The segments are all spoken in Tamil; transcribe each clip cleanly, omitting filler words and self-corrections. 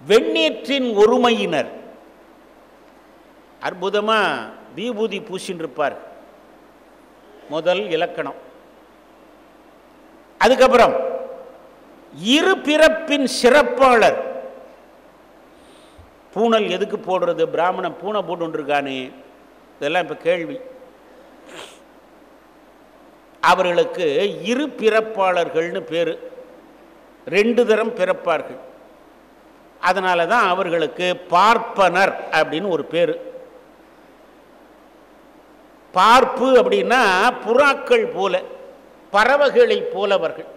வெண்ணீற்றின் ஒருமையினர். அற்புதமா விபூதி பூசின்னு இருப்பார். முதல் இலக்கணம். அதுக்கப்புறம் இரு பிறப்பின் சிறப்பாளர். பூணல் எதுக்கு போடுறது? பிராமணன் பூனை போட்டுருக்கானே, இதெல்லாம் இப்போ கேள்வி. அவர்களுக்கு இரு பிறப்பாளர்கள்னு பேர். 2 தரம் பிறப்பார்கள். அதனால தான் அவர்களுக்கு பார்ப்பனர் அப்படின்னு ஒரு பேர். பார்ப்பு அப்படின்னா புறாக்கள் போல, பறவைகளை போலவர்கள்.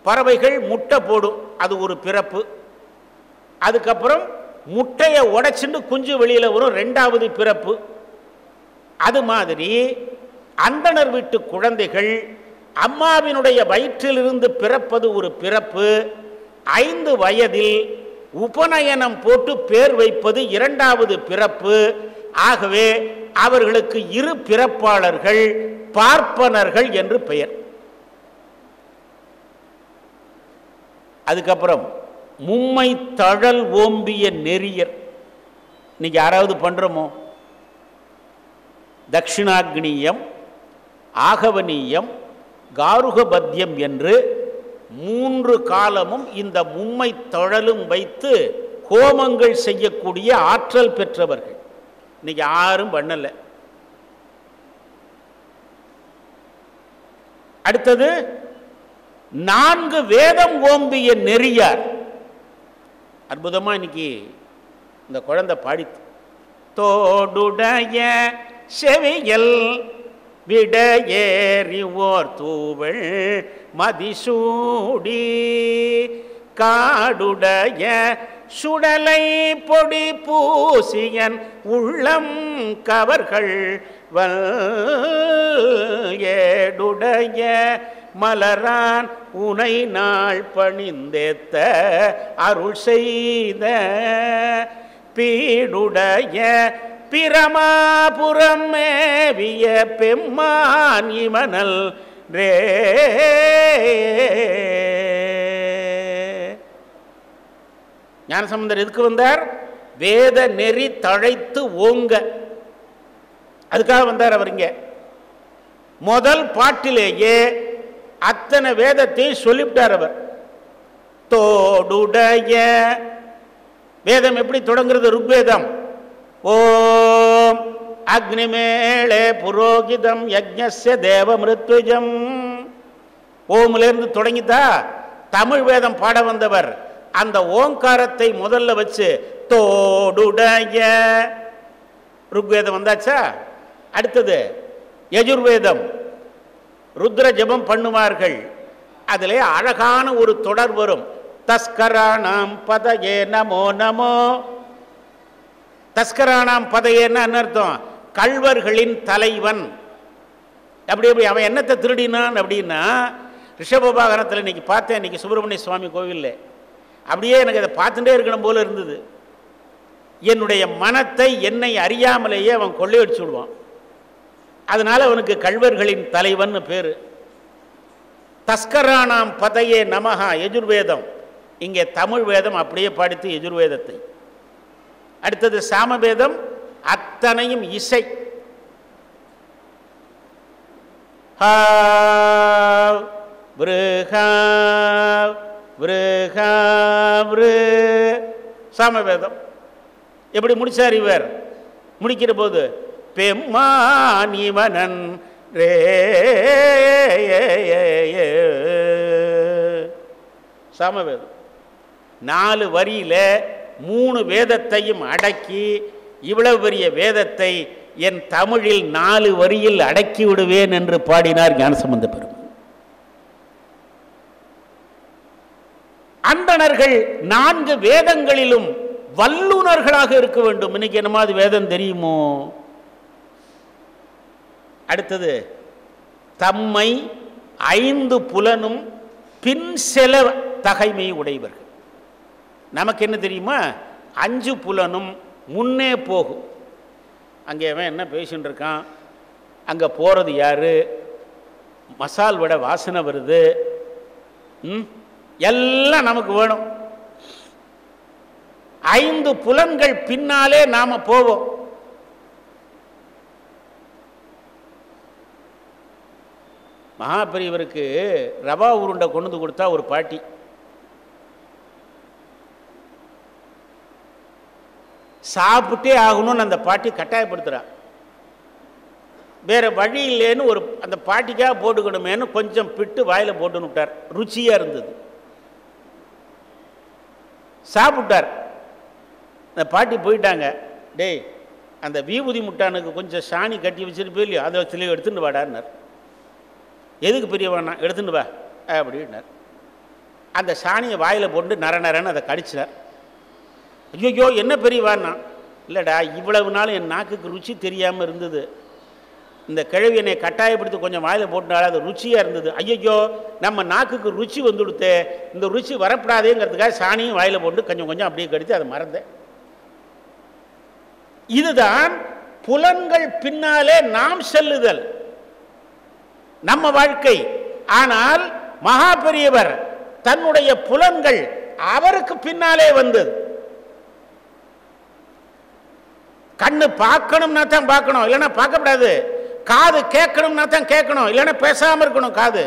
பறவைகள் முட்டை போடும், அது ஒரு பிறப்பு. அதுக்கப்புறம் முட்டையை உடைச்சிட்டு குஞ்சு வெளியில வரும், 2வது பிறப்பு. அது மாதிரி அந்தணர் வீட்டு குழந்தைகள் அம்மாவினுடைய வயிற்றிலிருந்து பிறப்பது ஒரு பிறப்பு. 5 வயதில் உபநயனம் போட்டு பேர் வைப்பது 2வது பிறப்பு. ஆகவே அவர்களுக்கு இரு பிறப்பாளர்கள், பார்ப்பனர்கள் என்று பெயர். அதுக்கப்புறம் மும்மை தழல் ஓம்பிய நெறியர். இன்னைக்கு யாராவது பண்றோமோ? தட்சிணாக்னியம், ஆகவனீயம், காருகபத்தியம் என்று 3 காலமும் இந்த மும்மை தழலும் வைத்து ஹோமங்கள் செய்யக்கூடிய ஆற்றல் பெற்றவர்கள். இன்னைக்கு யாரும் பண்ணல. அடுத்தது 4 வேதம் ஓம்பிய நெறியார். அற்புதமா இன்னைக்கு இந்த குழந்தை பாடித்து. தோடுடைய செவியல் விட ஏறி ஓர் தூவள் மதிசூடி காடுடைய சுடலை பொடி பூசியன் உள்ளம் கவர்கள் வல் ஏடுடைய மலரான் உனை நாள் பணிந்தேத்த அருள் செய்த பீடுடைய பிரமாபுரம் மேவிய பெம்மான் இமனல் ரே. ஞானசம்பந்தர் எதுக்கு வந்தார்? வேத நெறி தழைத்து ஓங்க, அதுக்காக வந்தார் அவர். இங்க முதல் பாட்டிலேயே அத்தனை வேதத்தையும் சொல்லிவிட்டார் அவர். தோடுடைய வேதம் எப்படி தொடங்குறது? ருக்வேதம். ஓம் அக்னிமேளே புரோகிதம் யஜ்ஞஸ்ய தேவமிருத்விஜம். ஓம்லேருந்து தொடங்கித்தா தமிழ் வேதம் பாட வந்தவர். அந்த ஓங்காரத்தை முதல்ல வச்சு தோடுடைய ருக்வேதம் வந்தாச்சா. அடுத்தது யஜுர்வேதம், ருத்ர ஜபம் பண்ணுவார்கள். அதிலே அழகான ஒரு தொடர் வரும். தஸ்கராணாம் பதயே நமோ நமோ. தஸ்கராணாம் பதையேன்னு அர்த்தம், கள்வர்களின் தலைவன். அப்படி எப்படி அவன் என்னத்தை திருடினான் அப்படின்னா, ரிஷபவாகனத்தில் இன்னைக்கு பார்த்தேன், இன்னைக்கு சுப்பிரமணிய சுவாமி கோவிலில். அப்படியே எனக்கு அதை பார்த்துட்டே இருக்கணும் போல இருந்தது. என்னுடைய மனத்தை என்னை அறியாமலேயே அவன் கொள்ளையடிச்சு விடுவான். அதனால அவனுக்கு கள்வர்களின் தலைவன் பேரு. தஸ்கராணாம் பதையே நமஹா யஜுர்வேதம். இங்கே தமிழ் வேதம் அப்படியே படித்து யஜுர்வேதத்தை. அடுத்தது சாமவேதம், அத்தனையும் இசை. சாமவேதம் எப்படி முடிச்சார் இவர்? முடிக்கிற போது பெம்மானிவனன் ரே. சாமவேதம் 4 வரியில 3 வேதத்தையும் அடக்கி, இவ்வளவு பெரிய வேதத்தை என் தமிழில் 4 வரியில் அடக்கி விடுவேன் என்று பாடினார் ஞானசம்பந்த பெருமான். அந்தணர்கள் 4 வேதங்களிலும் வல்லுனர்களாக இருக்க வேண்டும். இன்னைக்கு என்னமாவது வேதம் தெரியுமோ? அடுத்தது தம்மை 5 புலனும் பின் செல தகைமை உடையவர்கள். நமக்கு என்ன தெரியுமா? 5 புலனும் முன்னே போகும். அங்கே அவன் என்ன பேசின்னு இருக்கான், அங்கே போகிறது யாரு, மசால் வடை வாசனை வருது, எல்லாம் நமக்கு வேணும். 5 புலன்கள் பின்னாலே நாம போவோம். மகாபெரியவருக்கு ரவா உருண்டை கொண்டு கொடுத்தா ஒரு பாட்டி, சாப்பிட்டே ஆகணும்னு அந்த பாட்டி கட்டாயப்படுத்துறா. வேற வழி இல்லைன்னு ஒரு அந்த பாட்டிக்காக போட்டுக்கணுமேனு கொஞ்சம் பிட்டு வாயில போட்டுன்னு விட்டார். ருச்சியா இருந்தது, சாப்பிட்டார். அந்த பாட்டி போயிட்டாங்க. டேய், அந்த விபூதி முட்டானுக்கு கொஞ்சம் சாணி கட்டி வச்சிருப்பே இல்லையோ, அதை வச்சு எடுத்துட்டு வாடான்னார். எதுக்கு பெரியவனா, எடுத்துட்டு வா அப்படின்னார். அந்த சாணியை வாயில் போட்டு நர நரன்னு அதை கடிச்சினார். ஐயோ என்ன பெரியவான்னா, இல்லைடா இவ்வளவு நாள் என் நாக்குக்கு ருச்சி தெரியாமல் இருந்தது, இந்த கிழவி என்னை கட்டாயப்படுத்தி கொஞ்சம் வாயில் போட்டுனால அது ருச்சியாக இருந்தது. ஐயோ நம்ம நாக்குக்கு ருச்சி வந்து கொடுத்து இந்த ருச்சி வரப்படாதேங்கிறதுக்காக சாணியும் வாயில் போட்டு கொஞ்சம் கொஞ்சம் அப்படியே கடித்து அதை மறந்தேன். இதுதான் புலன்கள் பின்னாலே நாம் செல்லுதல் நம்ம வாழ்க்கை. ஆனால் மகா பெரியவர் தன்னுடைய புலன்கள் அவருக்கு பின்னாலே வந்தது. கண்ணு பார்க்கணும்னா தான் பார்க்கணும், இல்லைன்னா பார்க்கப்படாது. காது கேட்கணும்னா தான் கேட்கணும், இல்லைன்னா பேசாமல் இருக்கணும். காது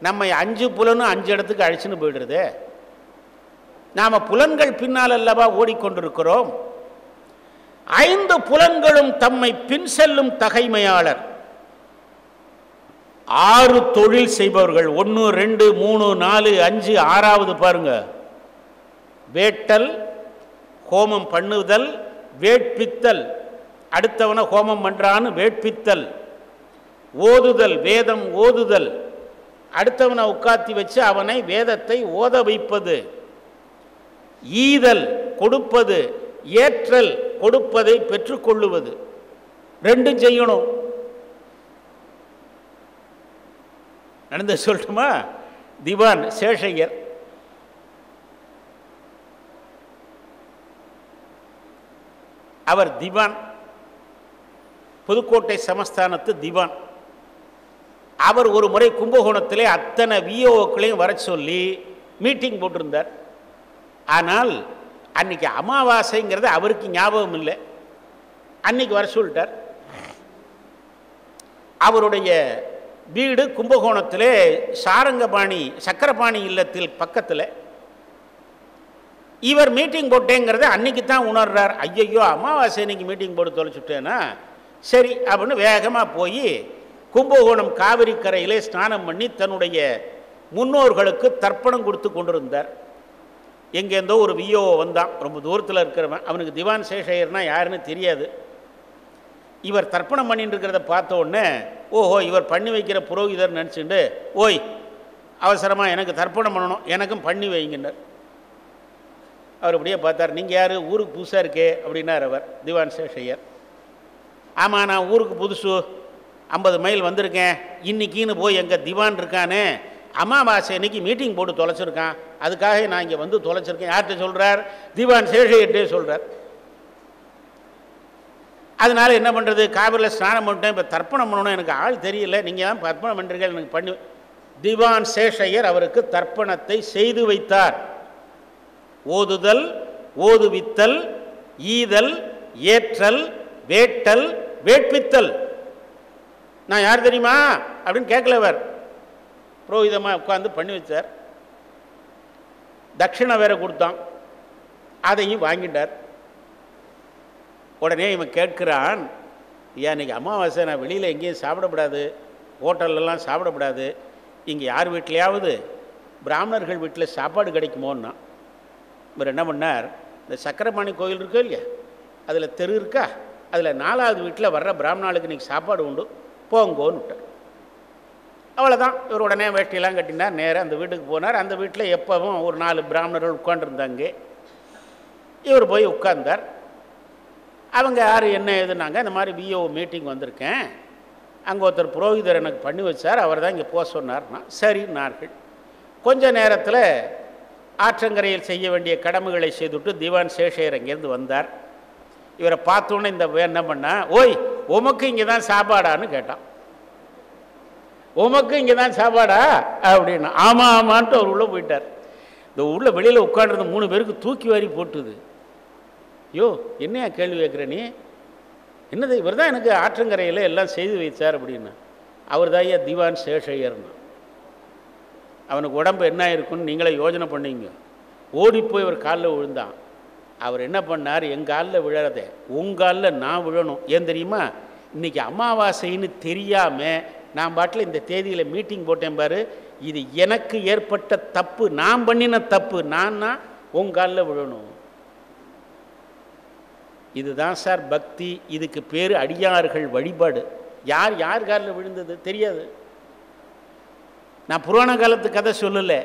நம்ம 5 புலனும் 5 இடத்துக்கு அழிச்சுன்னு போயிடுறது. நாம புலன்கள் பின்னால் அல்லவா ஓடிக்கொண்டிருக்கிறோம். 5 புலன்களும் தம்மை பின் செல்லும் தகைமையாளர். 6 தொழில் செய்பவர்கள். 1 2 3 4 5 6வது பாருங்க. வேட்டல், ஹோமம் பண்ணுதல், வேட்பித்தல், அடுத்தவனை ஹோமம் பண்றான்னு வேட்பித்தல், ஓதுதல், வேதம் ஓதுதல், அடுத்தவனை உட்காத்தி வச்சு அவனை வேதத்தை ஓத வைப்பது, ஈதல் கொடுப்பது, ஏற்றல் கொடுப்பதை பெற்றுக்கொள்ளுவது. 2 செய்யணும். நடந்து சொல்லட்டுமா? திவான் சேஷையர் அவர் திவான், புதுக்கோட்டை சமஸ்தானத்து திவான். அவர் ஒரு முறை கும்பகோணத்திலே அத்தனை விஓக்களையும் வர சொல்லி மீட்டிங் போட்டிருந்தார். ஆனால் அன்னைக்கு அமாவாசைங்கிறது அவருக்கு ஞாபகம் இல்லை. அன்னைக்கு வர சொல்லிட்டார். அவருடைய வீடு கும்பகோணத்திலே சாரங்கபாணி சக்கரபாணி இல்லத்தில் பக்கத்தில். இவர் மீட்டிங் போட்டேங்கிறத அன்னைக்கு தான் உணர்றார். ஐயையோ அமாவாசை இன்னைக்கு மீட்டிங் போட்டு தொலைச்சுட்டேன்னா சரி அப்படின்னு வேகமாக போய் கும்பகோணம் காவிரி கரையிலே ஸ்நானம் பண்ணி தன்னுடைய முன்னோர்களுக்கு தர்ப்பணம் கொடுத்து கொண்டிருந்தார். எங்கேருந்தோ ஒரு விஓ வந்தான், ரொம்ப தூரத்தில் இருக்கிறவன். அவனுக்கு திவான் சேஷையர்னா யாருன்னு தெரியாது. இவர் தர்ப்பணம் பண்ணிட்டு இருக்கிறத பார்த்த உடனே ஓஹோ இவர் பண்ணி வைக்கிற புரோகிதர் நினச்சிட்டு, ஓய் அவசரமாக எனக்கு தர்ப்பணம் பண்ணணும், எனக்கும் பண்ணி வைங்கன்னார். அவர் அப்படியே பார்த்தார். நீங்கள் யார், ஊருக்கு புதுசாக இருக்கே அப்படின்னார் அவர் திவான் சேஷையர். ஆமாம் நான் ஊருக்கு புதுசு, 50 மைல் வந்திருக்கேன். இன்னைக்கின்னு போய் எங்கள் திவான் இருக்கானே அமாவாசை இன்னைக்கு மீட்டிங் போட்டு தொலைச்சிருக்கான், அதுக்காக நான் இங்கே வந்து தொலைச்சிருக்கேன். யார்கிட்ட சொல்கிறார்? திவான் சேஷையர்கிட்டே சொல்கிறார். அதனால் என்ன பண்ணுறது, காவிரியில் ஸ்நானம் பண்ணிட்டேன், இப்போ தர்ப்பணம் பண்ணணும், எனக்கு ஆள் தெரியல, நீங்கள் தான் தர்ப்பணம் பண்ணுறீங்க, எனக்கு பண்ணி. திவான் சேஷையர் அவருக்கு தர்ப்பணத்தை செய்து வைத்தார். ஓதுதல், ஓதுவித்தல், ஈதல், ஏற்றல், வேட்டல், வேட்பித்தல். நான் யார் தெரியுமா அப்படின்னு கேட்கலவர். புரோகிதமாக உட்காந்து பண்ணி வச்சார். தட்சிணை வேற கொடுத்தான், அதையும் வாங்கிட்டார். உடனே இவன் கேட்கிறான், ஐயா இன்னைக்கு அமாவாசை, நான் வெளியில் எங்கேயும் சாப்பிடக்கூடாது, ஹோட்டல்லாம் சாப்பிடக்கூடாது, இங்கே யார் வீட்லையாவது பிராமணர்கள் வீட்டில் சாப்பாடு கிடைக்குமோன்னா. இவர் என்ன பண்ணார், இந்த சக்கரபாணி கோயில் இருக்கோ இல்லையா, அதில் தெரு இருக்கா, அதில் 4வது வீட்டில் வர்ற பிராமணாளுக்கு இன்றைக்கி சாப்பாடு உண்டு, போங்கோன்னு விட்டார். அவ்வளோதான். இவர் உடனே வேஷ்டியெல்லாம் கட்டினார், நேராக அந்த வீட்டுக்கு போனார். அந்த வீட்டில் எப்பவும் ஒரு 4 பிராமணர்கள் உட்காண்டிருந்தாங்க. இவர் போய் உட்கார்ந்தார். அவங்க யார் என்ன ஏதுனாங்க, இந்த மாதிரி விஓ மீட்டிங் வந்திருக்கேன், அங்கே ஒருத்தர் புரோகிதர் எனக்கு பண்ணி வச்சார், அவர் தான் இங்கே போக சொன்னார்னா சரின்னார்கள். கொஞ்ச நேரத்தில் ஆற்றங்கரையில் செய்ய வேண்டிய கடமைகளை செய்துவிட்டு திவான் சேஷையர் அங்கேருந்து வந்தார். இவரை பார்த்தோன்னே இந்த என்ன பண்ணா, ஓய் உமக்கு இங்கே தான் சாப்பாடான்னு கேட்டான். உமக்கு இங்கே தான் சாப்பாடா அப்படின்னா, ஆமாம் ஆமான்ட்டு அவர் உள்ளே போயிட்டார். இந்த உள்ள வெளியில் உட்காண்டிருந்த 3 பேருக்கு தூக்கி வாரி போட்டுது. யோ என்னையா கேள்வி கேட்குற நீ? என்னது இவர் தான் எனக்கு ஆற்றங்கரையில் எல்லாம் செய்து வைத்தார் அப்படின்னா. அவர் தான் ஐயா திவான் சேஷையர்னா. அவனுக்கு உடம்பு என்ன இருக்குன்னு நீங்களே யோஜனை பண்ணீங்க. ஓடி போய் ஒரு காலில் விழுந்தான். அவர் என்ன பண்ணார், என் காலில் விழறத உங்காலில் நான் விழணும். ஏன் தெரியுமா, இன்றைக்கி அமாவாசைன்னு தெரியாமல் நான் பாட்டில் இந்த தேதியில் மீட்டிங் போட்டேன் பாரு, இது எனக்கு ஏற்பட்ட தப்பு, நான் பண்ணின தப்பு, நான் உங்காலில் விழணும். இதுதான் சார் பக்தி. இதுக்கு பேர் அடியார்கள் வழிபாடு. யார் யார் காலில் விழுந்தது தெரியாது. நான் புராண காலத்து கதை சொல்லலை.